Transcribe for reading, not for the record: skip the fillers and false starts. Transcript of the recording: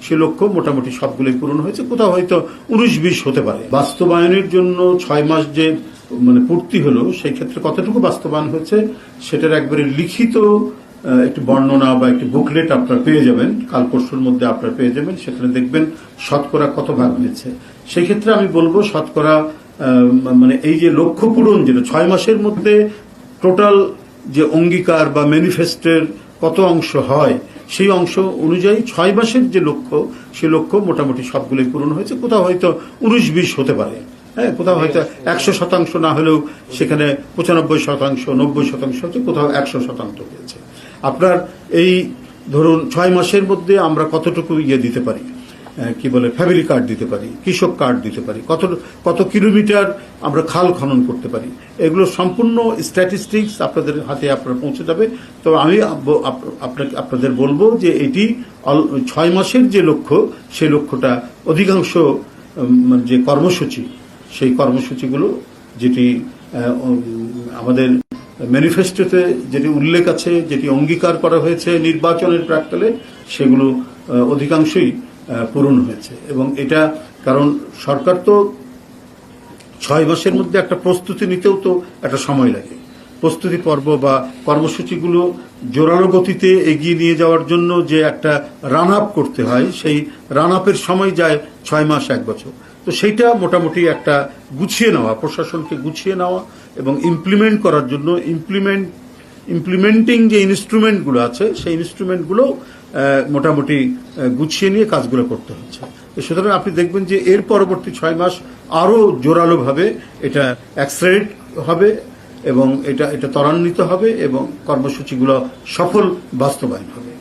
সে লক্ষ্য মোটামুটি সবগুলোই পূরণ হয়েছে, কোথাও হয়তো 19-20 হতে পারে। বাস্তবায়নের জন্য 6 মাস যে পূর্তি হলো, সেই ক্ষেত্রে কতটুকু বাস্তবায়ন হয়েছে সেটার একবারে লিখিত একটি বর্ণনা বা একটি বুকলেট আপনারা পেয়ে যাবেন, কাল পরশুর মধ্যে আপনারা পেয়ে যাবেন। সেখানে দেখবেন শতকরা কত ভাগ হয়েছে। সেই ক্ষেত্রে আমি বলবো শতকরা এই যে লক্ষ্য পূরণ, যেটা 6 মাসের মধ্যে টোটাল যে অঙ্গীকার বা ম্যানিফেস্টের কত অংশ হয়, সেই অংশ অনুযায়ী 6 মাসের যে লক্ষ্য, সে লক্ষ্য মোটামুটি সবগুলোই পূরণ হয়েছে, কোথাও হয়তো 19-20 হতে পারে। হ্যাঁ, কোথাও হয়তো 100% না হলেও সেখানে 95%, 90% হচ্ছে, কোথাও 100% হয়েছে। আপনার এই ধরুন 6 মাসের মধ্যে আমরা কতটুকু দিতে পারি, কি বলে, ফ্যামিলি কার্ড দিতে পারি, কৃষক কার্ড দিতে পারি, কত কিলোমিটার আমরা খাল খনন করতে পারি, এগুলো সম্পূর্ণ স্ট্যাটিস্টিক্স আপনাদের হাতে আপনারা পৌঁছে যাবে। তো আমি আপনাদের বলবো যে এটি 6 মাসের যে লক্ষ্য, সেই লক্ষ্যটা অধিকাংশ যে কর্মসূচি, সেই কর্মসূচিগুলো যেটি আমাদের ম্যানিফেস্টোতে যেটি উল্লেখ আছে, যেটি অঙ্গীকার করা হয়েছে নির্বাচনের প্রাক্কালে, সেগুলো অধিকাংশই পূরণ হয়েছে। এবং এটা কারণ সরকার তো 6 মাসের মধ্যে একটা প্রস্তুতি নিতেও তো একটা সময় লাগে। প্রস্তুতি পর্ব বা কর্মসূচিগুলো জোরালো গতিতে এগিয়ে নিয়ে যাওয়ার জন্য যে একটা রান আপ করতে হয়, সেই রান আপের সময় যায় 6 মাস, 1 বছর। তো সেইটা মোটামুটি একটা গুছিয়ে নেওয়া, প্রশাসনকে গুছিয়ে নেওয়া এবং ইমপ্লিমেন্ট করার জন্য ইমপ্লিমেন্টিং যে ইনস্ট্রুমেন্টগুলো আছে, সেই ইনস্ট্রুমেন্টগুলো মোটামুটি গুছিয়ে নিয়ে কাজগুলো করতে হচ্ছে। সুতরাং আপনি দেখবেন যে এর পরবর্তী 6 মাস আরো জোরালোভাবে এটা অ্যাক্সেলারেট হবে এবং এটা ত্বরান্বিত হবে এবং কর্মসূচিগুলো সফল বাস্তবায়ন হবে।